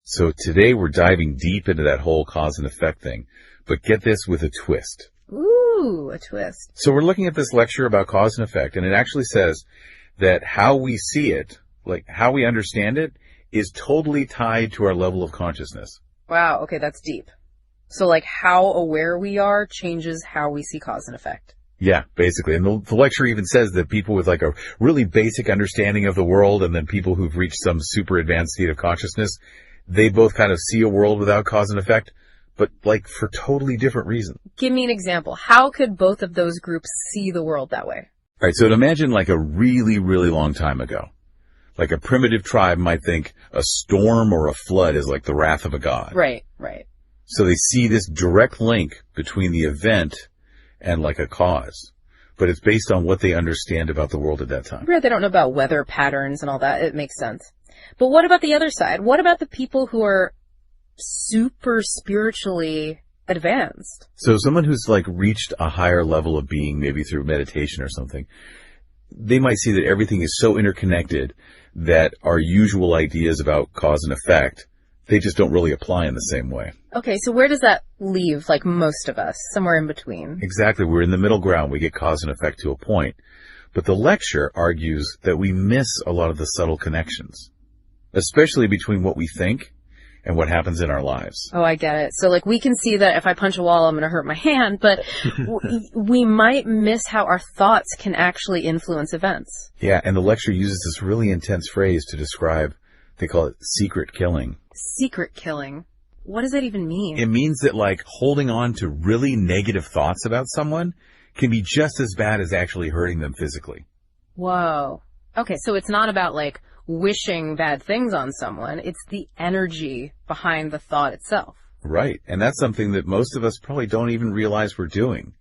So today we're diving deep into that whole cause and effect thing, but get this with a twist. Ooh, a twist. So we're looking at this lecture about cause and effect, and it actually says that how we see it, like how we understand it, is totally tied to our level of consciousness. Wow, okay, that's deep. So like how aware we are changes how we see cause and effect. Yeah, basically. And the lecture even says that people with like a really basic understanding of the world and then people who've reached some super advanced state of consciousness, they both kind of see a world without cause and effect, but like for totally different reasons. Give me an example. How could both of those groups see the world that way? All right, so imagine like a really, really long time ago. Like a primitive tribe might think a storm or a flood is like the wrath of a god. Right, right. So they see this direct link between the event and like a cause. But it's based on what they understand about the world at that time. Right, they don't know about weather patterns and all that. It makes sense. But what about the other side? What about the people who are super spiritually advanced? So someone who's like reached a higher level of being, maybe through meditation or something, they might see that everything is so interconnected that our usual ideas about cause and effect, they just don't really apply in the same way. Okay, so where does that leave, like most of us? Somewhere in between. Exactly. We're in the middle ground. We get cause and effect to a point. But the lecture argues that we miss a lot of the subtle connections, especially between what we think and what happens in our lives. Oh, I get it. So like we can see that if I punch a wall, I'm going to hurt my hand, but we might miss how our thoughts can actually influence events. Yeah, and the lecture uses this really intense phrase to describe, they call it secret killing. Secret killing. What does that even mean? It means that like holding on to really negative thoughts about someone can be just as bad as actually hurting them physically. Whoa. Okay, so it's not about like wishing bad things on someone. It's the energy behind the thought itself. Right. And that's something that most of us probably don't even realize we're doing.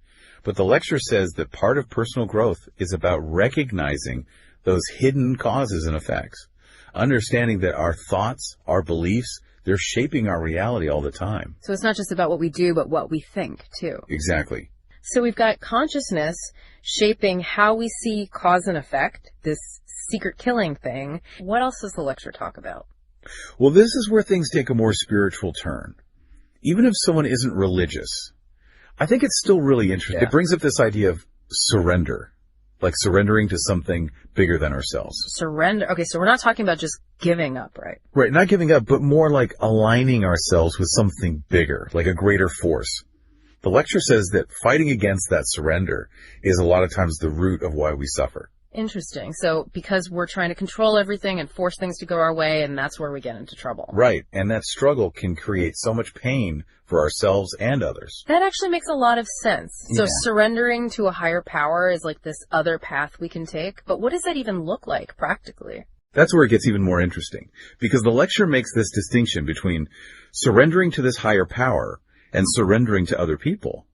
But the lecture says that part of personal growth is about recognizing those hidden causes and effects. Understanding that our thoughts, our beliefs, they're shaping our reality all the time. So it's not just about what we do, but what we think, too. Exactly. So we've got consciousness shaping how we see cause and effect, this secret killing thing. What else does the lecture talk about? Well, this is where things take a more spiritual turn. Even if someone isn't religious, I think it's still really interesting. Yeah. It brings up this idea of surrender, like surrendering to something bigger than ourselves. Surrender. Okay, so we're not talking about just giving up, right? Right, not giving up, but more like aligning ourselves with something bigger, like a greater force. The lecture says that fighting against that surrender is a lot of times the root of why we suffer. Interesting. So because we're trying to control everything and force things to go our way, and that's where we get into trouble. Right. And that struggle can create so much pain for ourselves and others. That actually makes a lot of sense. So surrendering to a higher power is like this other path we can take. But what does that even look like practically? That's where it gets even more interesting, because the lecture makes this distinction between surrendering to this higher power and surrendering to other people.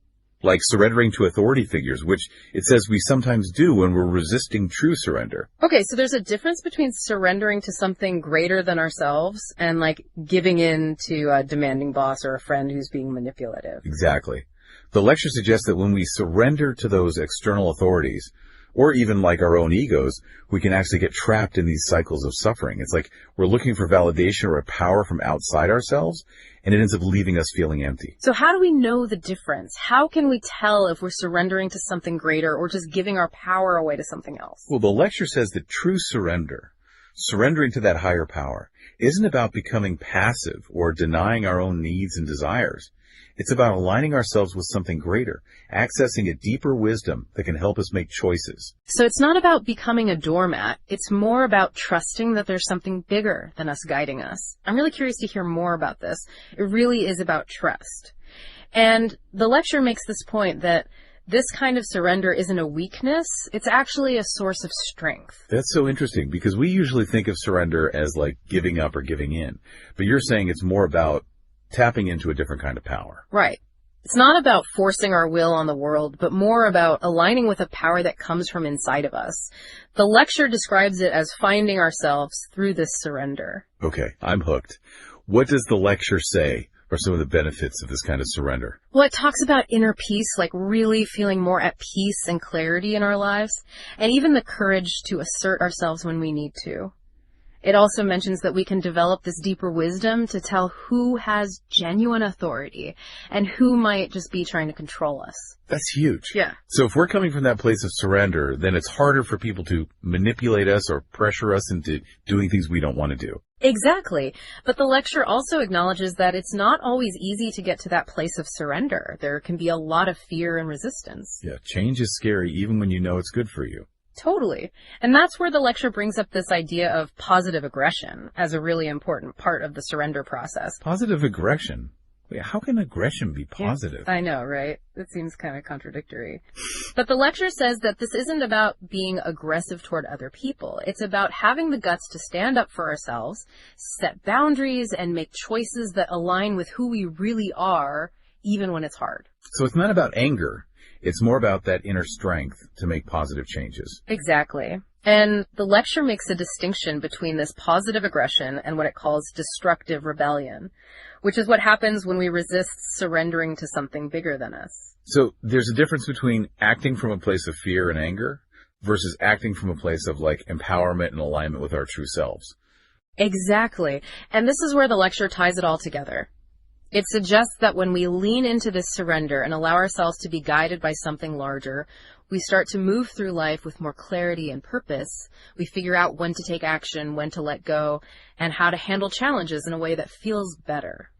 Like surrendering to authority figures, which it says we sometimes do when we're resisting true surrender. Okay, so there's a difference between surrendering to something greater than ourselves and like giving in to a demanding boss or a friend who's being manipulative. Exactly. The lecture suggests that when we surrender to those external authorities, or even like our own egos, we can actually get trapped in these cycles of suffering. It's like we're looking for validation or a power from outside ourselves, and it ends up leaving us feeling empty. So how do we know the difference? How can we tell if we're surrendering to something greater or just giving our power away to something else? Well, the lecture says that true surrender, surrendering to that higher power, isn't about becoming passive or denying our own needs and desires. It's about aligning ourselves with something greater, accessing a deeper wisdom that can help us make choices. So it's not about becoming a doormat. It's more about trusting that there's something bigger than us guiding us. I'm really curious to hear more about this. It really is about trust. And the lecture makes this point that this kind of surrender isn't a weakness. It's actually a source of strength. That's so interesting, because we usually think of surrender as like giving up or giving in. But you're saying it's more about tapping into a different kind of power. Right. It's not about forcing our will on the world, but more about aligning with a power that comes from inside of us. The lecture describes it as finding ourselves through this surrender. Okay, I'm hooked. What does the lecture say are some of the benefits of this kind of surrender? Well, it talks about inner peace, like really feeling more at peace and clarity in our lives, and even the courage to assert ourselves when we need to. It also mentions that we can develop this deeper wisdom to tell who has genuine authority and who might just be trying to control us. That's huge. Yeah. So if we're coming from that place of surrender, then it's harder for people to manipulate us or pressure us into doing things we don't want to do. Exactly. But the lecture also acknowledges that it's not always easy to get to that place of surrender. There can be a lot of fear and resistance. Yeah, change is scary even when you know it's good for you. Totally. And that's where the lecture brings up this idea of positive aggression as a really important part of the surrender process. Positive aggression? Wait, how can aggression be positive? I know, right? It seems kind of contradictory. But the lecture says that this isn't about being aggressive toward other people. It's about having the guts to stand up for ourselves, set boundaries, and make choices that align with who we really are, even when it's hard. So it's not about anger. It's more about that inner strength to make positive changes. Exactly. And the lecture makes a distinction between this positive aggression and what it calls destructive rebellion, which is what happens when we resist surrendering to something bigger than us. So there's a difference between acting from a place of fear and anger versus acting from a place of like empowerment and alignment with our true selves. Exactly. And this is where the lecture ties it all together. It suggests that when we lean into this surrender and allow ourselves to be guided by something larger, we start to move through life with more clarity and purpose. We figure out when to take action, when to let go, and how to handle challenges in a way that feels better.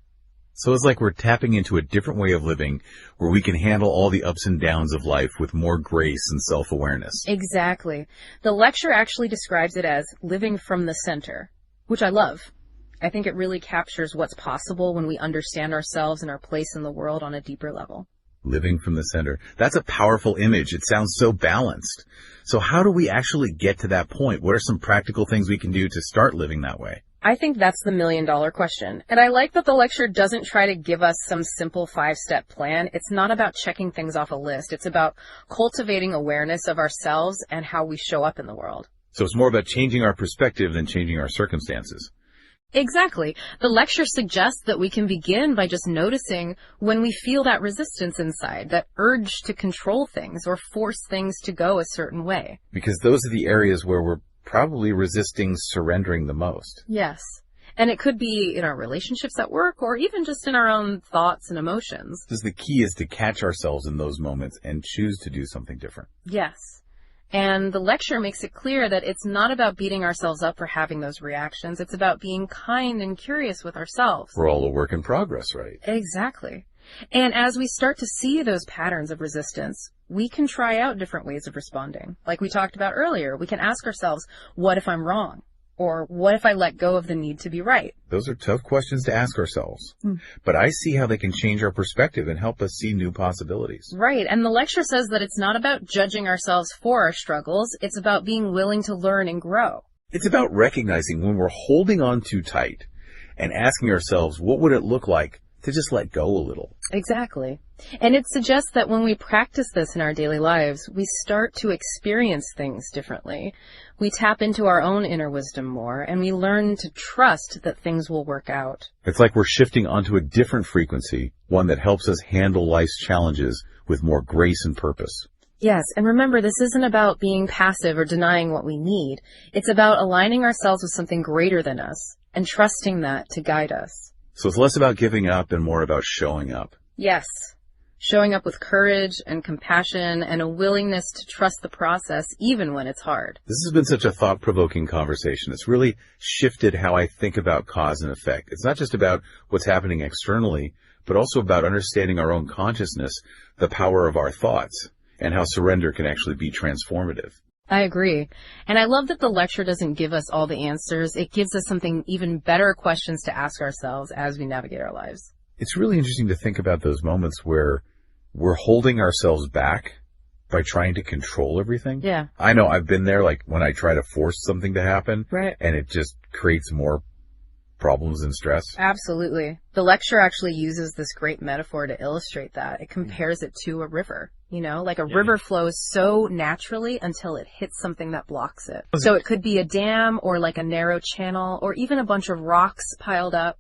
So it's like we're tapping into a different way of living where we can handle all the ups and downs of life with more grace and self-awareness. Exactly. The lecture actually describes it as living from the center, which I love. I think it really captures what's possible when we understand ourselves and our place in the world on a deeper level. Living from the center. That's a powerful image. It sounds so balanced. So how do we actually get to that point? What are some practical things we can do to start living that way? I think that's the million-dollar question. And I like that the lecture doesn't try to give us some simple 5-step plan. It's not about checking things off a list. It's about cultivating awareness of ourselves and how we show up in the world. So it's more about changing our perspective than changing our circumstances. Exactly. The lecture suggests that we can begin by just noticing when we feel that resistance inside, that urge to control things or force things to go a certain way. Because those are the areas where we're probably resisting surrendering the most. Yes. And it could be in our relationships at work or even just in our own thoughts and emotions. Because the key is to catch ourselves in those moments and choose to do something different. Yes. And the lecture makes it clear that it's not about beating ourselves up for having those reactions. It's about being kind and curious with ourselves. We're all a work in progress, right? Exactly. And as we start to see those patterns of resistance, we can try out different ways of responding. Like we talked about earlier, we can ask ourselves, what if I'm wrong? Or what if I let go of the need to be right? Those are tough questions to ask ourselves. But I see how they can change our perspective and help us see new possibilities. Right. And the lecture says that it's not about judging ourselves for our struggles. It's about being willing to learn and grow. It's about recognizing when we're holding on too tight and asking ourselves, what would it look like to just let go a little? Exactly. And it suggests that when we practice this in our daily lives, we start to experience things differently. We tap into our own inner wisdom more, and we learn to trust that things will work out. It's like we're shifting onto a different frequency, one that helps us handle life's challenges with more grace and purpose. Yes, and remember, this isn't about being passive or denying what we need. It's about aligning ourselves with something greater than us and trusting that to guide us. So it's less about giving up and more about showing up. Yes. Showing up with courage and compassion and a willingness to trust the process even when it's hard. This has been such a thought-provoking conversation. It's really shifted how I think about cause and effect. It's not just about what's happening externally, but also about understanding our own consciousness, the power of our thoughts, and how surrender can actually be transformative. I agree. And I love that the lecture doesn't give us all the answers. It gives us something even better questions to ask ourselves as we navigate our lives. It's really interesting to think about those moments where we're holding ourselves back by trying to control everything. Yeah. I know I've been there, like when I try to force something to happen, Right. And it just creates more problems and stress. Absolutely. The lecture actually uses this great metaphor to illustrate that. It compares it to a river, like a river flows so naturally until it hits something that blocks it. So it could be a dam or like a narrow channel or even a bunch of rocks piled up.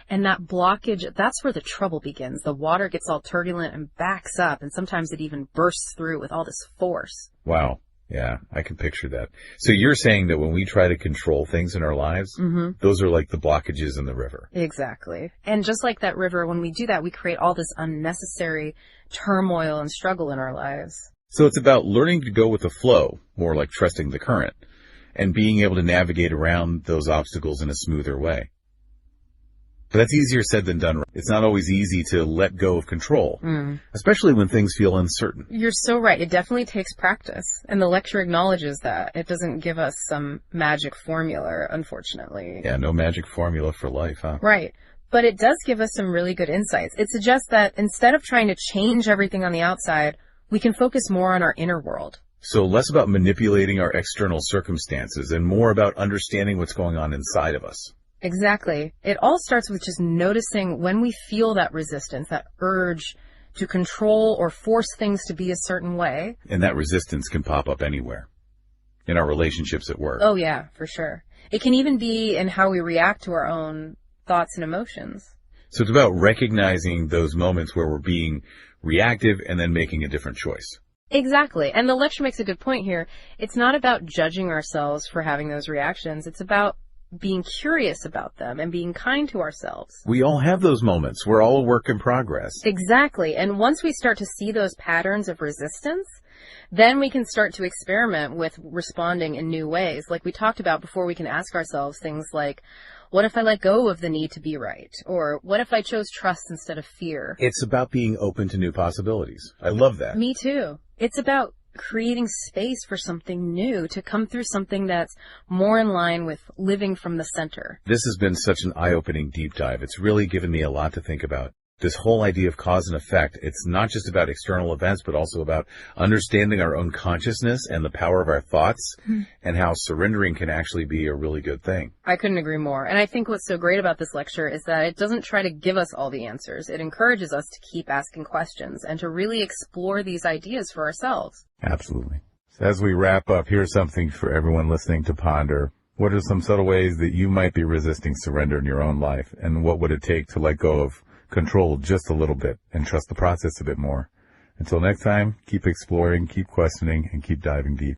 And that blockage, that's where the trouble begins. The water gets all turbulent and backs up, and sometimes it even bursts through with all this force. Wow. Yeah, I can picture that. So you're saying that when we try to control things in our lives, those are like the blockages in the river. Exactly. And just like that river, when we do that, we create all this unnecessary turmoil and struggle in our lives. So it's about learning to go with the flow, more like trusting the current, and being able to navigate around those obstacles in a smoother way. But that's easier said than done. It's not always easy to let go of control, especially when things feel uncertain. You're so right. It definitely takes practice. And the lecture acknowledges that. It doesn't give us some magic formula, unfortunately. Yeah, no magic formula for life, huh? Right. But it does give us some really good insights. It suggests that instead of trying to change everything on the outside, we can focus more on our inner world. So less about manipulating our external circumstances and more about understanding what's going on inside of us. Exactly. It all starts with just noticing when we feel that resistance, that urge to control or force things to be a certain way. And that resistance can pop up anywhere. In our relationships at work. Oh, yeah, for sure. It can even be in how we react to our own thoughts and emotions. So it's about recognizing those moments where we're being reactive and then making a different choice. Exactly. And the lecture makes a good point here. It's not about judging ourselves for having those reactions. It's about being curious about them and being kind to ourselves. We all have those moments. We're all a work in progress. Exactly. And once we start to see those patterns of resistance, then we can start to experiment with responding in new ways. Like we talked about before, we can ask ourselves things like, what if I let go of the need to be right? Or what if I chose trust instead of fear? It's about being open to new possibilities. I love that. Me too. It's about creating space for something new to come through, something that's more in line with living from the center. This has been such an eye-opening deep dive. It's really given me a lot to think about. This whole idea of cause and effect, it's not just about external events, but also about understanding our own consciousness and the power of our thoughts and how surrendering can actually be a really good thing. I couldn't agree more. And I think what's so great about this lecture is that it doesn't try to give us all the answers. It encourages us to keep asking questions and to really explore these ideas for ourselves. Absolutely. So as we wrap up, here's something for everyone listening to ponder. What are some subtle ways that you might be resisting surrender in your own life? And what would it take to let go of control just a little bit and trust the process a bit more? Until next time, keep exploring, keep questioning, and keep diving deep.